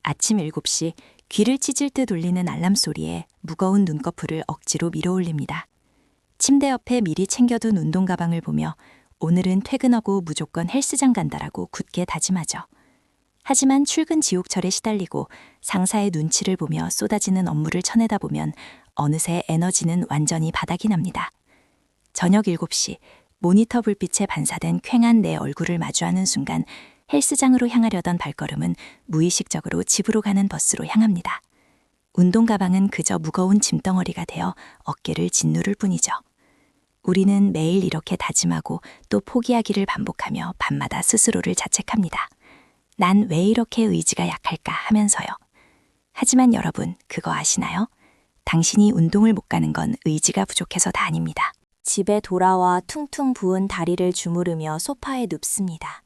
아침 7시 귀를 찢을 듯 울리는 알람 소리에 무거운 눈꺼풀을 억지로 밀어올립니다. 침대 옆에 미리 챙겨둔 운동 가방을 보며 오늘은 퇴근하고 무조건 헬스장 간다라고 굳게 다짐하죠. 하지만 출근 지옥철에 시달리고 상사의 눈치를 보며 쏟아지는 업무를 쳐내다 보면 어느새 에너지는 완전히 바닥이 납니다. 저녁 7시 모니터 불빛에 반사된 퀭한 내 얼굴을 마주하는 순간 헬스장으로 향하려던 발걸음은 무의식적으로 집으로 가는 버스로 향합니다. 운동 가방은 그저 무거운 짐덩어리가 되어 어깨를 짓누를 뿐이죠. 우리는 매일 이렇게 다짐하고 또 포기하기를 반복하며 밤마다 스스로를 자책합니다. 난 왜 이렇게 의지가 약할까 하면서요. 하지만 여러분, 그거 아시나요? 당신이 운동을 못 가는 건 의지가 부족해서다 아닙니다. 집에 돌아와 퉁퉁 부은 다리를 주무르며 소파에 눕습니다.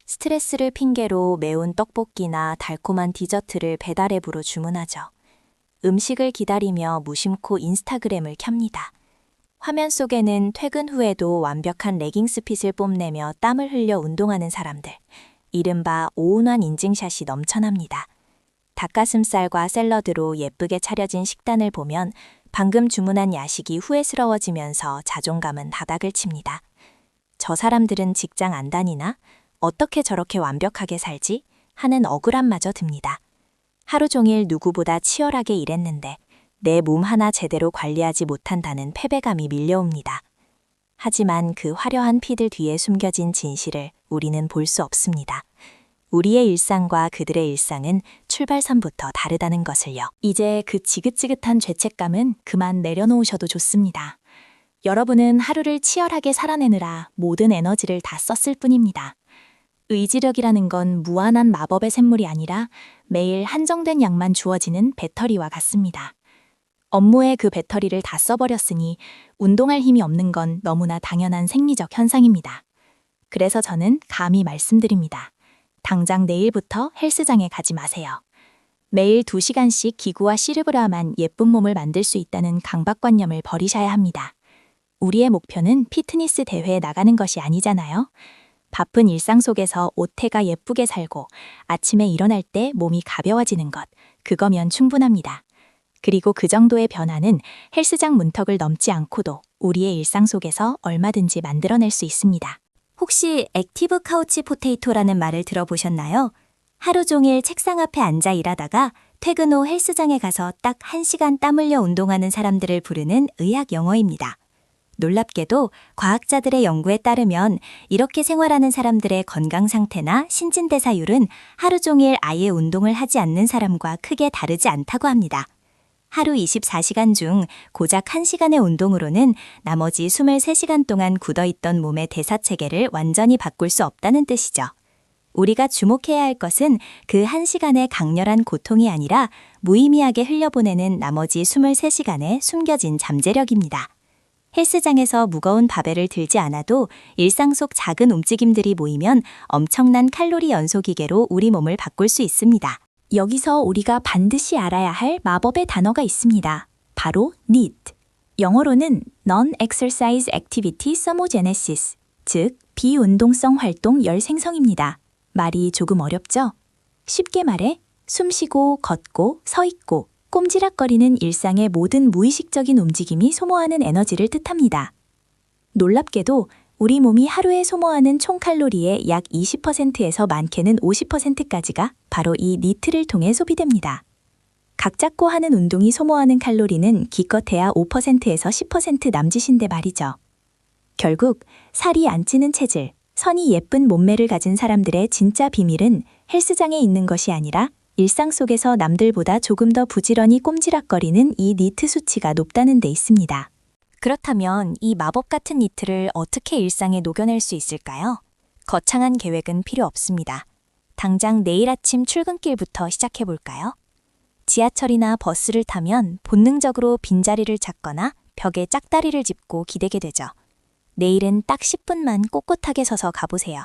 스트레스를 핑계로 매운 떡볶이나 달콤한 디저트를 배달앱으로 주문하죠. 음식을 기다리며 무심코 인스타그램을 켭니다. 화면 속에는 퇴근 후에도 완벽한 레깅스 핏을 뽐내며 땀을 흘려 운동하는 사람들, 이른바 오운환 인증샷이 넘쳐납니다. 닭가슴살과 샐러드로 예쁘게 차려진 식단을 보면 방금 주문한 야식이 후회스러워지면서 자존감은 바닥을 칩니다. 저 사람들은 직장 안 다니나? 어떻게 저렇게 완벽하게 살지? 하는 억울함마저 듭니다. 하루 종일 누구보다 치열하게 일했는데 내 몸 하나 제대로 관리하지 못한다는 패배감이 밀려옵니다. 하지만 그 화려한 피들 뒤에 숨겨진 진실을 우리는 볼 수 없습니다. 우리의 일상과 그들의 일상은 출발선부터 다르다는 것을요. 이제 그 지긋지긋한 죄책감은 그만 내려놓으셔도 좋습니다. 여러분은 하루를 치열하게 살아내느라 모든 에너지를 다 썼을 뿐입니다. 의지력이라는 건 무한한 마법의 샘물이 아니라 매일 한정된 양만 주어지는 배터리와 같습니다. 업무에 그 배터리를 다 써버렸으니 운동할 힘이 없는 건 너무나 당연한 생리적 현상입니다. 그래서 저는 감히 말씀드립니다. 당장 내일부터 헬스장에 가지 마세요. 매일 2시간씩 기구와 씨름으로 하면 예쁜 몸을 만들 수 있다는 강박관념을 버리셔야 합니다. 우리의 목표는 피트니스 대회에 나가는 것이 아니잖아요. 바쁜 일상 속에서 옷태가 예쁘게 살고 아침에 일어날 때 몸이 가벼워지는 것, 그거면 충분합니다. 그리고 그 정도의 변화는 헬스장 문턱을 넘지 않고도 우리의 일상 속에서 얼마든지 만들어낼 수 있습니다. 혹시 액티브 카우치 포테이토라는 말을 들어보셨나요? 하루 종일 책상 앞에 앉아 일하다가 퇴근 후 헬스장에 가서 딱 1시간 땀 흘려 운동하는 사람들을 부르는 의학 용어입니다. 놀랍게도 과학자들의 연구에 따르면 이렇게 생활하는 사람들의 건강 상태나 신진대사율은 하루 종일 아예 운동을 하지 않는 사람과 크게 다르지 않다고 합니다. 하루 24시간 중 고작 1시간의 운동으로는 나머지 23시간 동안 굳어있던 몸의 대사체계를 완전히 바꿀 수 없다는 뜻이죠. 우리가 주목해야 할 것은 그 1시간의 강렬한 고통이 아니라 무의미하게 흘려보내는 나머지 23시간의 숨겨진 잠재력입니다. 헬스장에서 무거운 바벨을 들지 않아도 일상 속 작은 움직임들이 모이면 엄청난 칼로리 연소기계로 우리 몸을 바꿀 수 있습니다. 여기서 우리가 반드시 알아야 할 마법의 단어가 있습니다. 바로 NEAT. 영어로는 Non-Exercise Activity Thermogenesis, 즉 비운동성 활동 열 생성입니다. 말이 조금 어렵죠? 쉽게 말해 숨쉬고 걷고 서 있고 꼼지락거리는 일상의 모든 무의식적인 움직임이 소모하는 에너지를 뜻합니다. 놀랍게도 우리 몸이 하루에 소모하는 총 칼로리의 약 20%에서 많게는 50%까지가 바로 이 니트를 통해 소비됩니다. 각 잡고 하는 운동이 소모하는 칼로리는 기껏해야 5%에서 10% 남짓인데 말이죠. 결국 살이 안 찌는 체질, 선이 예쁜 몸매를 가진 사람들의 진짜 비밀은 헬스장에 있는 것이 아니라 일상 속에서 남들보다 조금 더 부지런히 꼼지락거리는 이 니트 수치가 높다는 데 있습니다. 그렇다면 이 마법 같은 니트를 어떻게 일상에 녹여낼 수 있을까요? 거창한 계획은 필요 없습니다. 당장 내일 아침 출근길부터 시작해볼까요? 지하철이나 버스를 타면 본능적으로 빈자리를 찾거나 벽에 짝다리를 짚고 기대게 되죠. 내일은 딱 10분만 꼿꼿하게 서서 가보세요.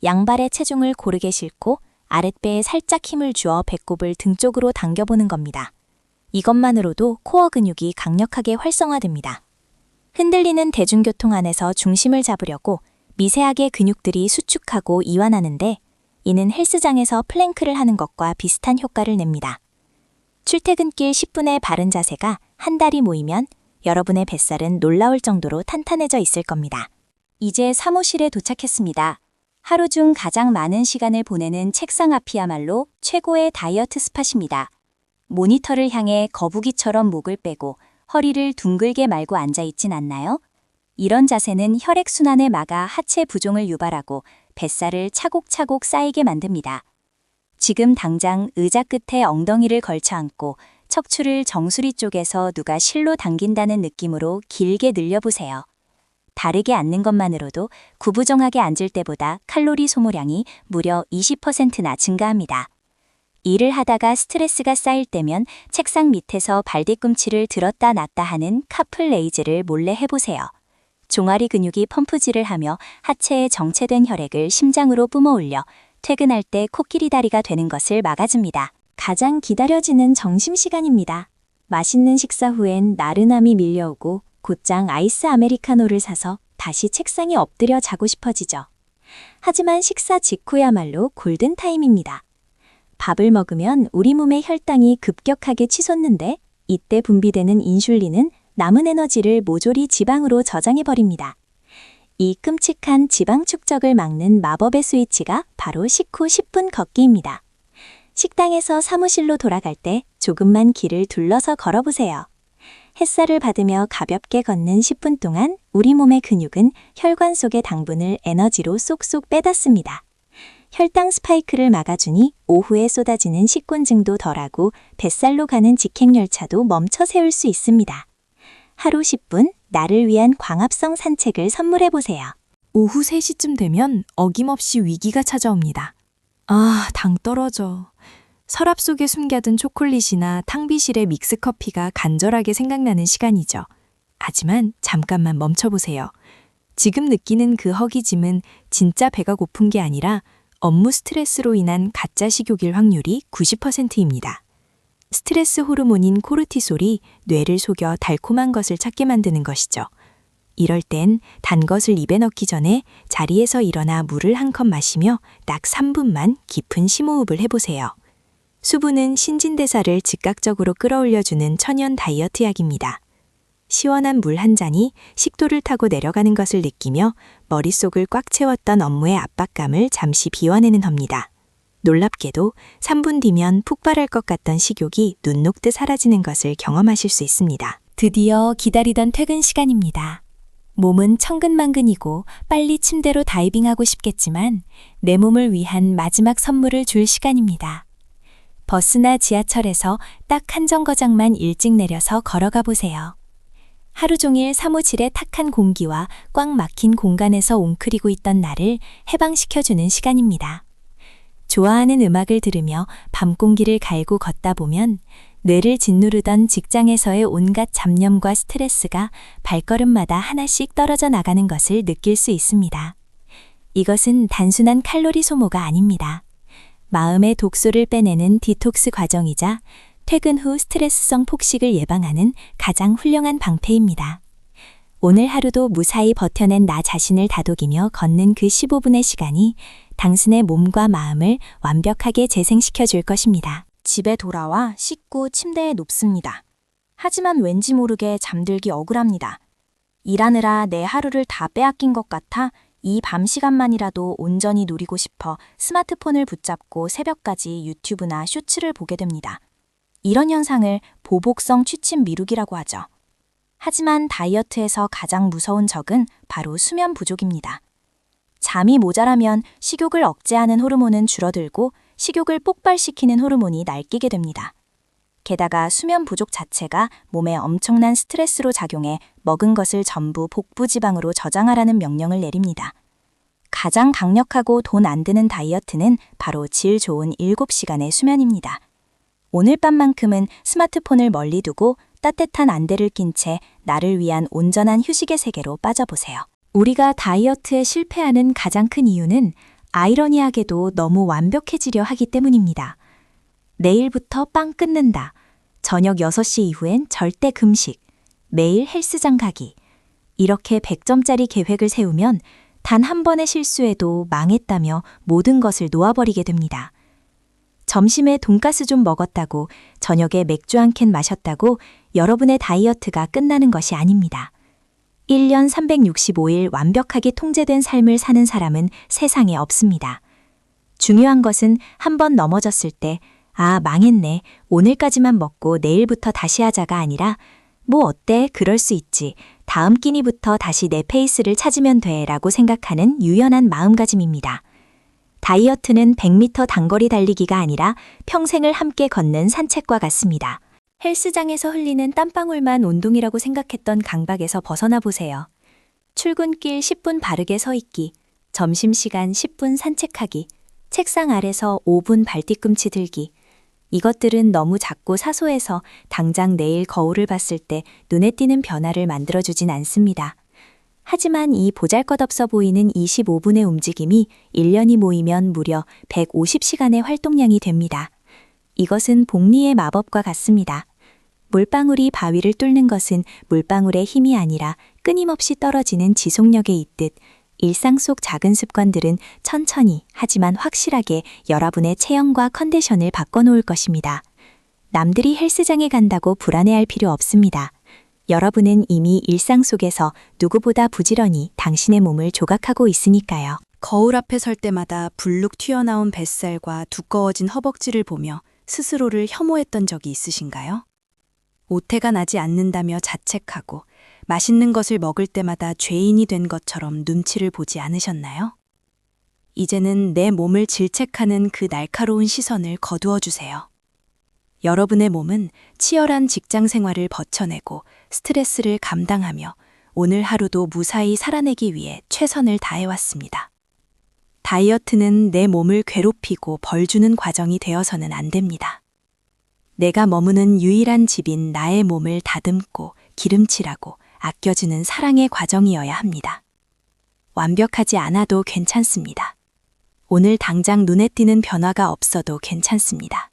양발의 체중을 고르게 싣고 아랫배에 살짝 힘을 주어 배꼽을 등 쪽으로 당겨보는 겁니다. 이것만으로도 코어 근육이 강력하게 활성화됩니다. 흔들리는 대중교통 안에서 중심을 잡으려고 미세하게 근육들이 수축하고 이완하는데 이는 헬스장에서 플랭크를 하는 것과 비슷한 효과를 냅니다. 출퇴근길 10분의 바른 자세가 한 달이 모이면 여러분의 뱃살은 놀라울 정도로 탄탄해져 있을 겁니다. 이제 사무실에 도착했습니다. 하루 중 가장 많은 시간을 보내는 책상 앞이야말로 최고의 다이어트 스팟입니다. 모니터를 향해 거북이처럼 목을 빼고 허리를 둥글게 말고 앉아있진 않나요? 이런 자세는 혈액순환을 막아 하체 부종을 유발하고 뱃살을 차곡차곡 쌓이게 만듭니다. 지금 당장 의자 끝에 엉덩이를 걸쳐 앉고 척추를 정수리 쪽에서 누가 실로 당긴다는 느낌으로 길게 늘려보세요. 다르게 앉는 것만으로도 구부정하게 앉을 때보다 칼로리 소모량이 무려 20%나 증가합니다. 일을 하다가 스트레스가 쌓일 때면 책상 밑에서 발뒤꿈치를 들었다 놨다 하는 카플 레이즈를 몰래 해보세요. 종아리 근육이 펌프질을 하며 하체에 정체된 혈액을 심장으로 뿜어올려 퇴근할 때 코끼리 다리가 되는 것을 막아줍니다. 가장 기다려지는 점심시간입니다. 맛있는 식사 후엔 나른함이 밀려오고 곧장 아이스 아메리카노를 사서 다시 책상에 엎드려 자고 싶어지죠. 하지만 식사 직후야말로 골든타임입니다. 밥을 먹으면 우리 몸의 혈당이 급격하게 치솟는데 이때 분비되는 인슐린은 남은 에너지를 모조리 지방으로 저장해버립니다. 이 끔찍한 지방 축적을 막는 마법의 스위치가 바로 식후 10분 걷기입니다. 식당에서 사무실로 돌아갈 때 조금만 길을 둘러서 걸어보세요. 햇살을 받으며 가볍게 걷는 10분 동안 우리 몸의 근육은 혈관 속의 당분을 에너지로 쏙쏙 빼닫습니다. 혈당 스파이크를 막아주니 오후에 쏟아지는 식곤증도 덜하고 뱃살로 가는 직행열차도 멈춰 세울 수 있습니다. 하루 10분 나를 위한 광합성 산책을 선물해보세요. 오후 3시쯤 되면 어김없이 위기가 찾아옵니다. 아, 당 떨어져. 서랍 속에 숨겨둔 초콜릿이나 탕비실의 믹스커피가 간절하게 생각나는 시간이죠. 하지만 잠깐만 멈춰보세요. 지금 느끼는 그 허기짐은 진짜 배가 고픈 게 아니라 업무 스트레스로 인한 가짜 식욕일 확률이 90%입니다. 스트레스 호르몬인 코르티솔이 뇌를 속여 달콤한 것을 찾게 만드는 것이죠. 이럴 땐 단 것을 입에 넣기 전에 자리에서 일어나 물을 한 컵 마시며 딱 3분만 깊은 심호흡을 해보세요. 수분은 신진대사를 즉각적으로 끌어올려주는 천연 다이어트 약입니다. 시원한 물 한 잔이 식도를 타고 내려가는 것을 느끼며 머릿속을 꽉 채웠던 업무의 압박감을 잠시 비워내는 겁니다. 놀랍게도 3분 뒤면 폭발할 것 같던 식욕이 눈 녹듯 사라지는 것을 경험하실 수 있습니다. 드디어 기다리던 퇴근 시간입니다. 몸은 천근만근이고 빨리 침대로 다이빙하고 싶겠지만 내 몸을 위한 마지막 선물을 줄 시간입니다. 버스나 지하철에서 딱 한 정거장만 일찍 내려서 걸어가 보세요. 하루 종일 사무실의 탁한 공기와 꽉 막힌 공간에서 웅크리고 있던 나를 해방시켜주는 시간입니다. 좋아하는 음악을 들으며 밤 공기를 갈고 걷다 보면 뇌를 짓누르던 직장에서의 온갖 잡념과 스트레스가 발걸음마다 하나씩 떨어져 나가는 것을 느낄 수 있습니다. 이것은 단순한 칼로리 소모가 아닙니다. 마음의 독소를 빼내는 디톡스 과정이자 퇴근 후 스트레스성 폭식을 예방하는 가장 훌륭한 방패입니다. 오늘 하루도 무사히 버텨낸 나 자신을 다독이며 걷는 그 15분의 시간이 당신의 몸과 마음을 완벽하게 재생시켜 줄 것입니다. 집에 돌아와 씻고 침대에 눕습니다. 하지만 왠지 모르게 잠들기 억울합니다. 일하느라 내 하루를 다 빼앗긴 것 같아 이 밤 시간만이라도 온전히 누리고 싶어 스마트폰을 붙잡고 새벽까지 유튜브나 쇼츠를 보게 됩니다. 이런 현상을 보복성 취침 미루기라고 하죠. 하지만 다이어트에서 가장 무서운 적은 바로 수면 부족입니다. 잠이 모자라면 식욕을 억제하는 호르몬은 줄어들고 식욕을 폭발시키는 호르몬이 날뛰게 됩니다. 게다가 수면 부족 자체가 몸에 엄청난 스트레스로 작용해 먹은 것을 전부 복부 지방으로 저장하라는 명령을 내립니다. 가장 강력하고 돈 안 드는 다이어트는 바로 질 좋은 7시간의 수면입니다. 오늘 밤만큼은 스마트폰을 멀리 두고 따뜻한 안대를 낀 채 나를 위한 온전한 휴식의 세계로 빠져보세요. 우리가 다이어트에 실패하는 가장 큰 이유는 아이러니하게도 너무 완벽해지려 하기 때문입니다. 내일부터 빵 끊는다. 저녁 6시 이후엔 절대 금식. 매일 헬스장 가기. 이렇게 100점짜리 계획을 세우면 단 한 번의 실수에도 망했다며 모든 것을 놓아버리게 됩니다. 점심에 돈가스 좀 먹었다고, 저녁에 맥주 한 캔 마셨다고 여러분의 다이어트가 끝나는 것이 아닙니다. 1년 365일 완벽하게 통제된 삶을 사는 사람은 세상에 없습니다. 중요한 것은 한 번 넘어졌을 때, 아, 망했네. 오늘까지만 먹고 내일부터 다시 하자가 아니라, 뭐 어때? 그럴 수 있지. 다음 끼니부터 다시 내 페이스를 찾으면 돼. 라고 생각하는 유연한 마음가짐입니다. 다이어트는 100m 단거리 달리기가 아니라 평생을 함께 걷는 산책과 같습니다. 헬스장에서 흘리는 땀방울만 운동이라고 생각했던 강박에서 벗어나 보세요. 출근길 10분 바르게 서 있기, 점심시간 10분 산책하기, 책상 아래서 5분 발뒤꿈치 들기. 이것들은 너무 작고 사소해서 당장 내일 거울을 봤을 때 눈에 띄는 변화를 만들어주진 않습니다. 하지만 이 보잘것없어 보이는 25분의 움직임이 1년이 모이면 무려 150시간의 활동량이 됩니다. 이것은 복리의 마법과 같습니다. 물방울이 바위를 뚫는 것은 물방울의 힘이 아니라 끊임없이 떨어지는 지속력에 있듯, 일상 속 작은 습관들은 천천히 하지만 확실하게 여러분의 체형과 컨디션을 바꿔놓을 것입니다. 남들이 헬스장에 간다고 불안해할 필요 없습니다. 여러분은 이미 일상 속에서 누구보다 부지런히 당신의 몸을 조각하고 있으니까요. 거울 앞에 설 때마다 불룩 튀어나온 뱃살과 두꺼워진 허벅지를 보며 스스로를 혐오했던 적이 있으신가요? 오태가 나지 않는다며 자책하고 맛있는 것을 먹을 때마다 죄인이 된 것처럼 눈치를 보지 않으셨나요? 이제는 내 몸을 질책하는 그 날카로운 시선을 거두어 주세요. 여러분의 몸은 치열한 직장 생활을 버텨내고 스트레스를 감당하며 오늘 하루도 무사히 살아내기 위해 최선을 다해왔습니다. 다이어트는 내 몸을 괴롭히고 벌주는 과정이 되어서는 안 됩니다. 내가 머무는 유일한 집인 나의 몸을 다듬고 기름칠하고 아껴주는 사랑의 과정이어야 합니다. 완벽하지 않아도 괜찮습니다. 오늘 당장 눈에 띄는 변화가 없어도 괜찮습니다.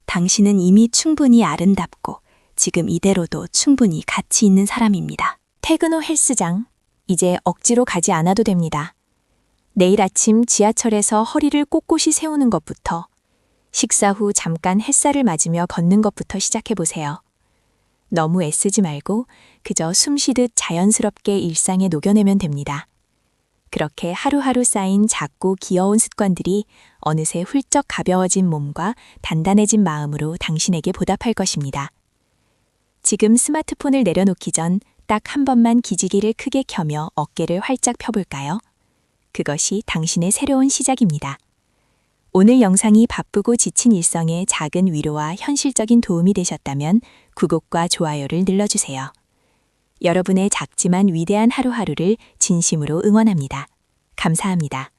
당신은 이미 충분히 아름답고 지금 이대로도 충분히 가치 있는 사람입니다. 퇴근 후 헬스장, 이제 억지로 가지 않아도 됩니다. 내일 아침 지하철에서 허리를 꼿꼿이 세우는 것부터, 식사 후 잠깐 햇살을 맞으며 걷는 것부터 시작해보세요. 너무 애쓰지 말고 그저 숨 쉬듯 자연스럽게 일상에 녹여내면 됩니다. 그렇게 하루하루 쌓인 작고 귀여운 습관들이 어느새 훌쩍 가벼워진 몸과 단단해진 마음으로 당신에게 보답할 것입니다. 지금 스마트폰을 내려놓기 전 딱 한 번만 기지개를 크게 켜며 어깨를 활짝 펴볼까요? 그것이 당신의 새로운 시작입니다. 오늘 영상이 바쁘고 지친 일상에 작은 위로와 현실적인 도움이 되셨다면 구독과 좋아요를 눌러주세요. 여러분의 작지만 위대한 하루하루를 진심으로 응원합니다. 감사합니다.